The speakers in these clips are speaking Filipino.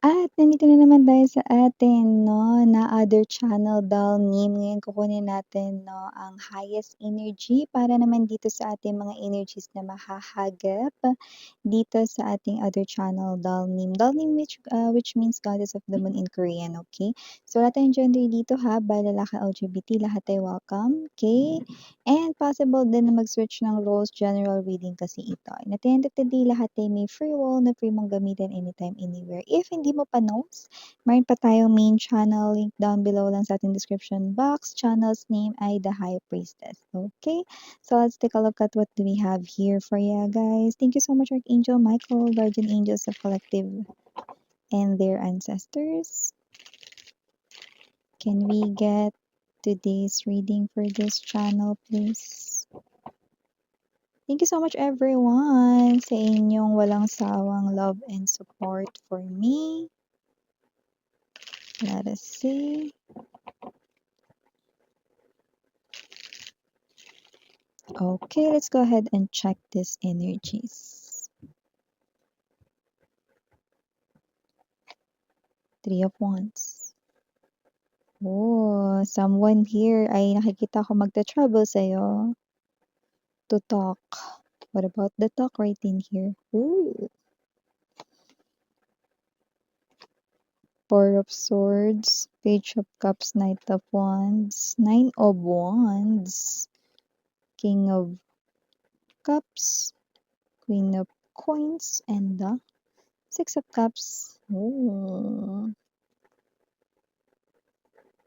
At nandito na naman tayo sa atin 'no, na other channel doll name. Ngayon kukunin natin 'no, ang highest energy para naman dito sa ating mga energies na mahahagap dito sa ating other channel doll name. Doll name which means Goddess of the Moon in Korean, okay? So wala tayong gender dito ha, babae, lalaki, LGBT, lahat ay welcome, okay? And possible din na mag-switch ng roles, general reading kasi ito. And at the end of the day, lahat ay may free will na free mong gamitin anytime, anywhere. If hindi mo pa knows, mayroon pa tayong main channel, link down below lang sa ating description box. Channel's name ay The High Priestess. Okay? So let's take a look at what do we have here for you guys. Thank you so much, Archangel Michael, guardian angels of collective and their ancestors. Can we get today's reading for this channel, please? Thank you so much everyone sa inyong walang sawang love and support for me. Let us see. Okay, let's go ahead and check these energies. Three of Wands. Oh, someone here ay nakikita ko magta-trouble sa'yo to talk. What about the talk right in here? Ooh. Four of Swords, Page of Cups, Knight of Wands, Nine of Wands, King of Cups, Queen of Coins, and the Six of Cups. Oh,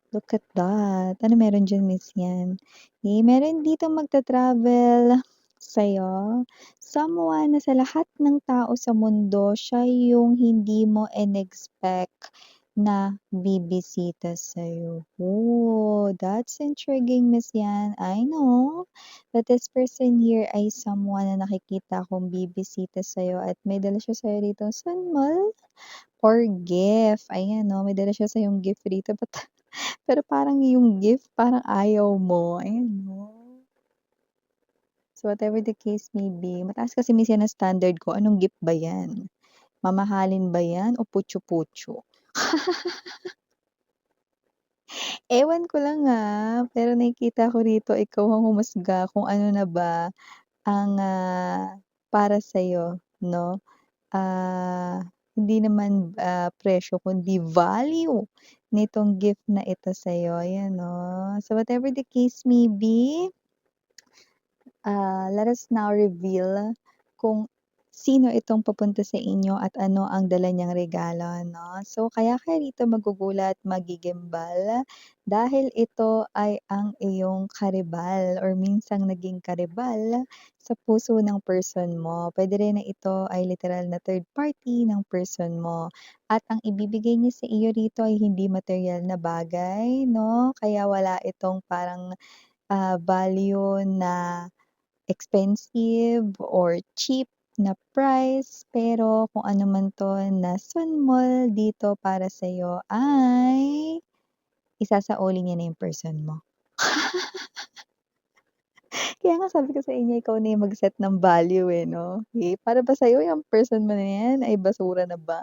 look at that. Ano meron dyan, Miss Yan? Meron dito magta-travel sa'yo. Someone na sa lahat ng tao sa mundo, siya yung hindi mo in-expect na bibisita sa'yo. Oh, that's intriguing, Miss Yan. I know that this person here ay someone na nakikita kong bibisita sa'yo at may dala siya sa'yo rito. Sunmal or gift. Ayan, no? May dala siya sa'yong gift rito. Pero parang yung gift, parang ayaw mo. Ayan, no? So, whatever the case may be, mataas kasi minsan ang standard ko, anong gift ba yan? Mamahalin ba yan o putyo-putyo? Ewan ko lang pero nakikita ko rito ikaw ang humusga kung ano na ba ang para sa'yo, no? Hindi naman presyo kundi value nitong gift na ito sa'yo. Ayan, no? So, whatever the case may be, let us now reveal kung sino itong papunta sa inyo at ano ang dala niyang regalo, no? So, kaya ka rito magugulat, magigimbal dahil ito ay ang iyong karibal or minsang naging karibal sa puso ng person mo. Pwede rin na ito ay literal na third party ng person mo. At ang ibibigay niya sa iyo rito ay hindi material na bagay, no? Kaya wala itong parang value na expensive or cheap na price, pero kung ano man 'to na sunmol dito para sa'yo ay isasaoli niya na yung person mo. Kaya nga sabi ko sa inyo ikaw na yung mag-set ng value, no? Para ba sa'yo yung person mo na yan ay basura na ba?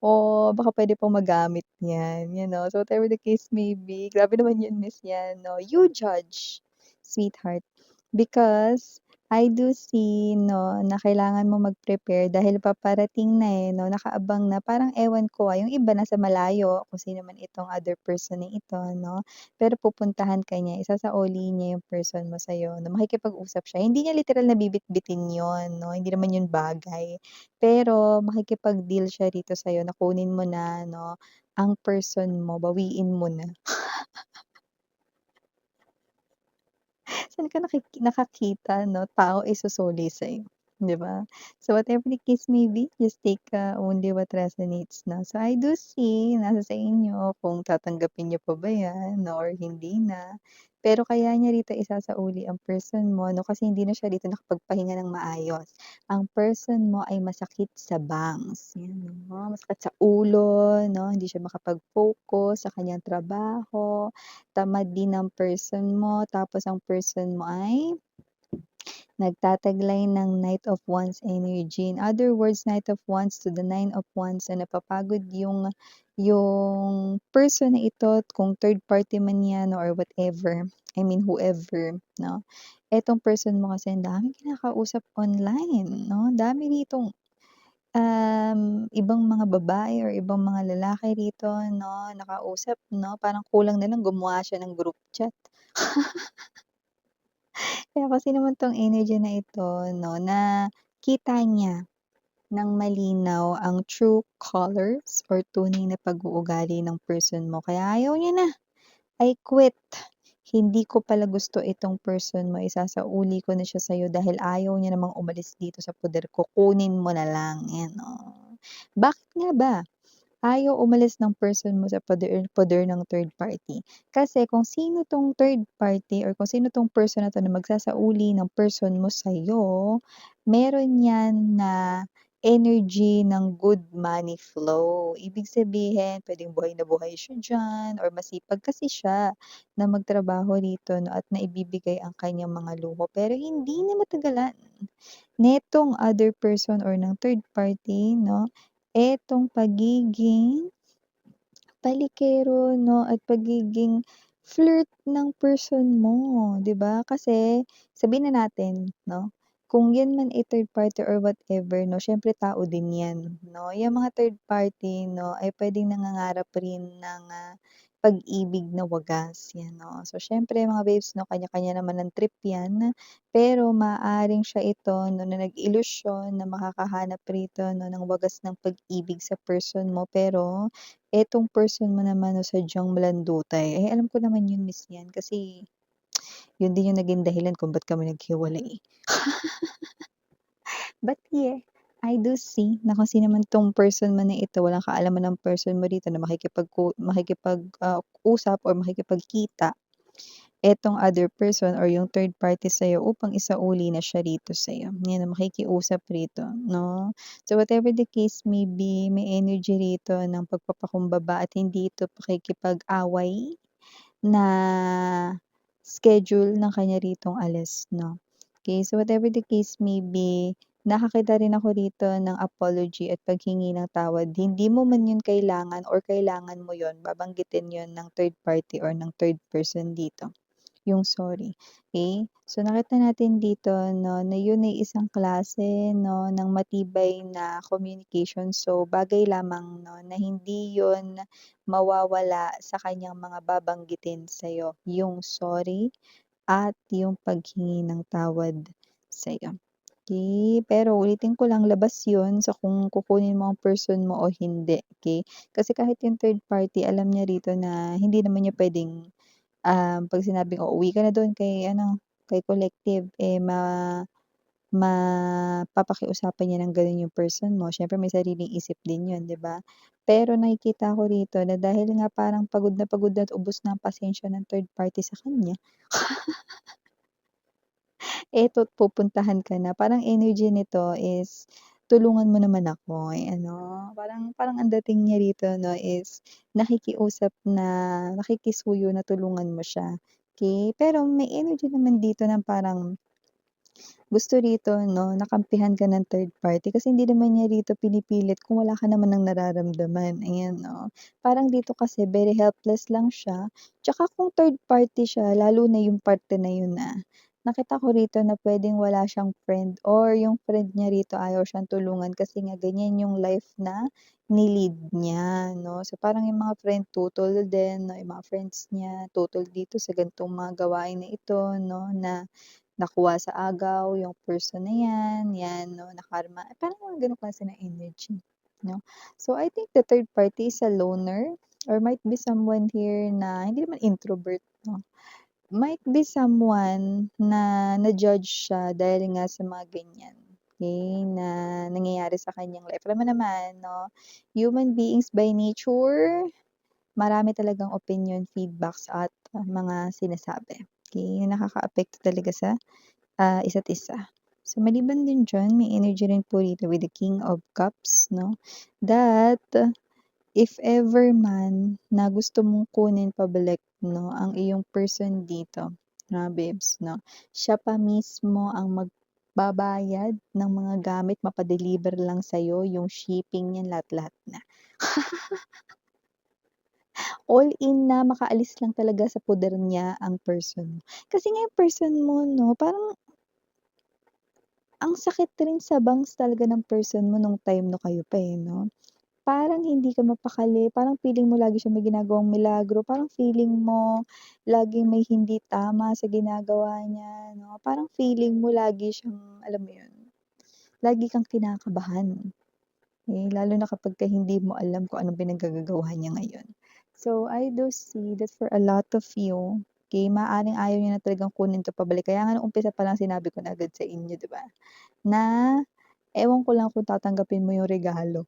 O baka puwede pang magamit niyan, So whatever the case may be, grabe naman yun Miss yan 'no, you judge, sweetheart. Because I do see 'no, na kailangan mo mag-prepare dahil paparating na, 'no, nakaabang na. Parang ewan ko, yung iba nasa malayo kung sino man itong other person na ito 'no, pero pupuntahan ka niya, isasaoli niya yung person mo sa'yo 'no, makikipag-usap siya. Hindi niya literal na bibitbitin yun 'no, hindi naman yun bagay. Pero makikipag-deal siya rito sa'yo na kunin mo na 'no, ang person mo, bawiin mo na. Saan ka nakakita 'no, tao isusoli sa'yo, 'di ba? So whatever the case may be, just take only what resonates 'no. So I do see, nasa sa inyo kung tatanggapin niyo pa ba 'yan 'no or hindi na. Pero kaya niya rito isasauli ang person mo 'no, kasi hindi na siya dito nakapagpahinga ng maayos. Ang person mo ay masakit sa bangs, 'yan 'no, masakit sa ulo 'no, hindi siya makapag-focus sa kanyang trabaho, tamad din ang person mo, tapos ang person mo ay nagtataglay ng Knight of Wands energy. In other words, Knight of Wands to the Nine of Wands na napapagod yung person na ito, kung third party man yan or whatever. I mean, whoever, no? Etong person mo kasi ang daming kinakausap online, no? Dami ditong ibang mga babae or ibang mga lalaki rito, no, nakausap, no? Parang kulang na lang gumawa siya ng group chat. Kaya kasi naman 'tong energy na ito 'no, nakita niya ng malinaw ang true colors or tunay na pag-uugali ng person mo. Kaya ayaw niya na, "I quit. Hindi ko pala gusto itong person mo, isasauli ko na siya sa'yo dahil ayaw niya namang umalis dito sa poder ko, kunin mo na lang." 'Yan, oh. Bakit nga ba? Ayaw umalis ng person mo sa poder ng third party. Kasi kung sino 'tong third party or kung sino 'tong person na 'to na magsasauli ng person mo sa'yo, meron 'yan na energy ng good money flow. Ibig sabihin, puwedeng buhay na buhay siya diyan or masipag kasi siya na magtrabaho rito 'no at naibibigay ang kanyang mga luho pero hindi na matagalan netong other person or ng third party 'no, etong pagiging palikero 'no, at pagiging flirt ng person mo, 'di ba? Kasi sabihin na natin 'no, kung 'yan man ay third party or whatever 'no, siyempre tao din 'yan 'no. Yang mga third party 'no, ay puwedeng nangangarap rin ng, pag-ibig na wagas, 'yan 'no. So siyempre mga babes 'no, kanya-kanya naman ng trip 'yan, pero maaaring siya ito 'no, na nag-ilusyon na makakahanap rito 'no, ng wagas ng pag-ibig sa person mo pero etong person mo naman 'no, sadyang malandutay, alam ko naman yun miss yan kasi yun din yung naging dahilan kung ba't kami naghiwalay, eh. But yeah, I do see na kung sino man 'tong person mo na ito, walang kaalaman ng person mo rito na usap or makikipagkita, etong other person or yung third party sa'yo upang isauli na siya rito sa'yo, 'yan na makikiusap rito 'no. So whatever the case may be, may energy rito ng pagpapakumbaba at hindi ito pakikipag-away na schedule ng kanya ritong alis 'no. Okay, so whatever the case may be, nakakita rin ako rito ng apology at paghingi ng tawad. Hindi mo man yun kailangan or kailangan mo yun, babanggitin yun ng third party or ng third person dito yung sorry, okay. So, nakita natin dito 'no, na yun ay isang klase 'no, ng matibay na communication. So, bagay lamang 'no, na hindi yun mawawala sa kanyang mga babanggitin sa'yo, yung sorry at yung paghingi ng tawad sa'yo. Okay, pero ulitin ko lang labas yun sa kung kukunin mo ang person mo o hindi, okay. Kasi kahit yung third party alam niya rito na hindi naman niya puwedeng 'pag sinabing, "O, uwi ka na dun kay ano, kay collective," eh, mapapakiusapan niya ng gano'n yung person mo, siyempre may sariling isip din yun, 'di ba? Pero nakikita ko rito na dahil nga parang pagod na pagod at ubos na ang pasensya ng third party sa kanya, eto't pupuntahan ka na. Parang energy nito is, "Tulungan mo naman ako," eh, ano, parang parang ang dating niya rito 'no is nakikiusap na nakikisuyo na tulungan mo siya, okey. Pero may energy naman dito na parang gusto rito 'no, na kampihan ka ng third party kasi hindi naman niya rito pinipilit kung wala ka naman ng nararamdaman, ayan 'no. Parang dito kasi very helpless lang siya, tsaka kung third party siya lalo na yung parte na yun, nakita ko rito na puwedeng wala siyang friend or yung friend niya rito ayaw siyang tulungan kasi nga ganyan yung life na ni-lead niya 'no. So, parang yung mga friend tutol din 'no, yung mga friends niya tutol dito sa ganitong mga gawain na ito 'no, na nakuha sa agaw yung person na 'yan 'no, nakarma, parang mga gano'ng klase ng energy 'no. So, I think the third party is a loner or might be someone here na hindi naman introvert 'no, might be someone na na-judge siya dahil nga sa mga ganyan, okey, na nangyayari sa kanyang life. Alam mo naman 'no, human beings by nature, marami talagang opinion, feedbacks at mga sinasabi, okey, na nakakaapekto talaga sa isa't isa. So, maliban din diyan, may energy rin po rito with the King of Cups 'no, that if ever man na gusto mong kunin pabalik 'no, ang iyong person dito, babes 'no, siya pa mismo ang magbabayad ng mga gamit, mapa-deliver lang sa'yo, yung shipping niyan, lahat-lahat na. All in na makaalis lang talaga sa poder niya ang person mo. Kasi nga yung person mo 'no, parang ang sakit rin sa bangs talaga ng person mo nung time na kayo pa, eh, 'no? Parang hindi ka mapakali, parang feeling mo lagi siyang may ginagawang milagro, parang feeling mo laging may hindi tama sa ginagawa niya 'no, parang feeling mo lagi siyang alam mo 'yun, lagi kang kinakabahan. Eh, lalo na kapagka hindi mo alam kung anong pinaggagagawa niya ngayon. So, I do see that for a lot of you, okey, maaaring ayaw niyo na talagang kunin 'to pabalik. Kaya nga nung umpisa pa lang sinabi ko na agad sa inyo, 'di ba, na ewan ko lang kung tatanggapin mo yung regalo.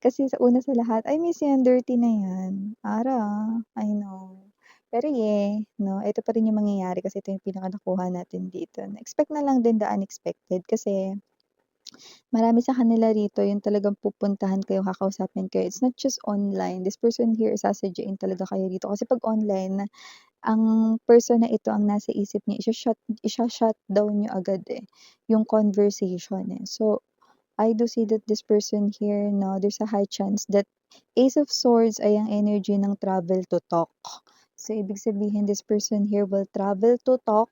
Kasi sa una sa lahat, "I miss yan, dirty na yan." Ara, I know. Pero 'no, ito pa rin yung mangyayari kasi ito yung pinaka natin dito. Expect na lang din the unexpected kasi marami sa kanila rito yung talagang pupuntahan kayo, kakausapin kayo. It's not just online. This person here, sasadyain talaga kayo dito. Kasi 'pag online, ang person na ito ang nasa isip niya, isha-shutdown niyo agad, eh, yung conversation, eh. So, I do see that this person here 'no, there's a high chance that Ace of Swords ay ang energy ng travel to talk. So, ibig sabihin this person here will travel to talk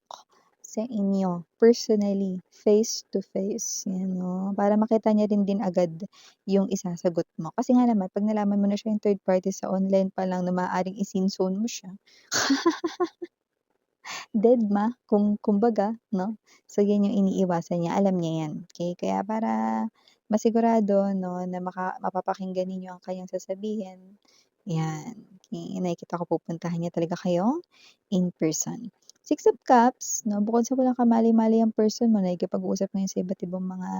sa inyo, personally, face to face, 'yan 'no, para makita niya rin din agad yung isasagot mo. Kasi nga naman 'pag nalaman mo na siya yung third party sa online pa lang na maaaring i-sin zone mo siya, dedma kung kumbaga 'no. So, 'yan yung iniiwasan niya, alam niya 'yan, okey. Kaya para masigurado 'no na mapapakinggan ninyo ang kanyang sasabihin, 'yan, okey, nakikita ko pupuntahan niya talaga kayo in person. Six of Cups 'no, bukod sa walang kamali-mali ang person mo, nakikipag-usap ngayon sa iba't ibang mga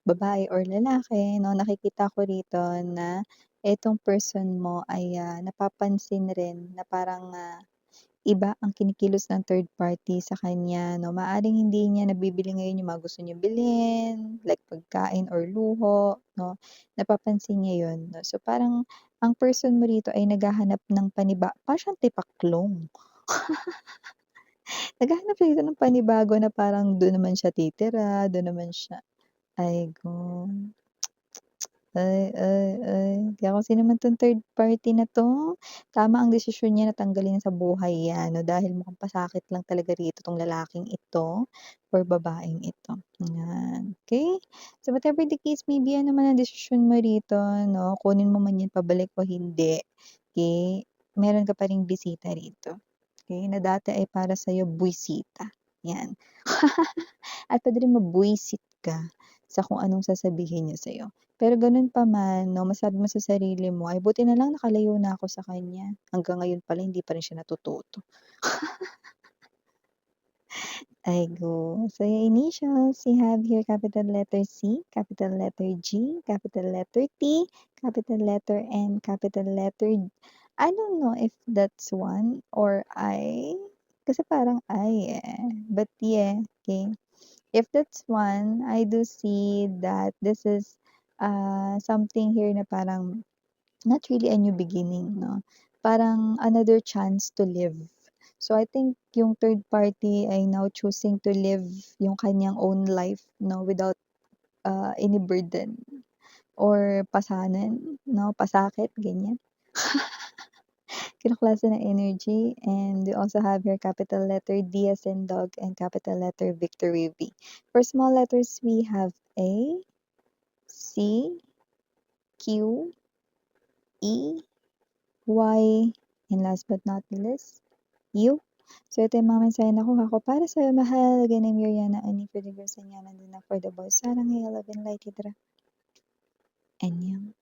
babae or lalaki 'no, nakikita ko rito na itong person mo ay, napapansin rin na parang, iba ang kinikilos ng third party sa kanya 'no. Maaaring hindi niya nabibili ngayon yung mga gusto niyang bilhin, like pagkain or luho 'no, napapansin niya yun 'no. So, parang ang person mo rito ay naghahanap ng para siyang tipaklong. Naghahanap siya dito ng panibago na parang dun naman siya titira, dun naman siya ay go. Ay. Kaya kung sino man 'tong third party na 'to, tama ang desisyon niya na tanggalin sa buhay 'yan 'no, dahil mukhang pasakit lang talaga rito 'tong lalaking ito or babaeng ito, 'yan. Okey? So, whatever the case may be, ano man ang desisyon mo rito 'no, kunin mo man 'yan pabalik o hindi, okey, meron ka pa ring bisita rito, okey, na dati ay para sa'yo buwisita, 'yan. At puwede rin mabwisit ka sa kung anong sasabihin niya sa'yo. Pero gano'n pa man 'no, masabi mo sa sarili mo, "Ay buti na lang nakalayo na ako sa kanya. Hanggang ngayon pala hindi pa rin siya natututo." Ay go. So your initials, you have here capital letter C, capital letter G, capital letter T, capital letter N, capital letter I don't know if that's one or I, kasi parang I, eh. But yeah, okay. If that's one, I do see that this is, something here na parang not really a new beginning 'no, parang another chance to live. So, I think yung third party ay now choosing to live yung kanyang own life 'no, without, any burden or pasanin 'no, pasakit ganyan. Ganong klase ng energy, and we also have here capital letter D as in dog and capital letter victory V. For small letters, we have A, C, Q, E, Y, and last but not least, U. So, ito yung mga mensahe na nakuha ko para sa'yo, mahal. Again, I'm Yuriana, and for the girls and yan, nandun na for the boys. Sarang, love and light, hidra. Annyeong.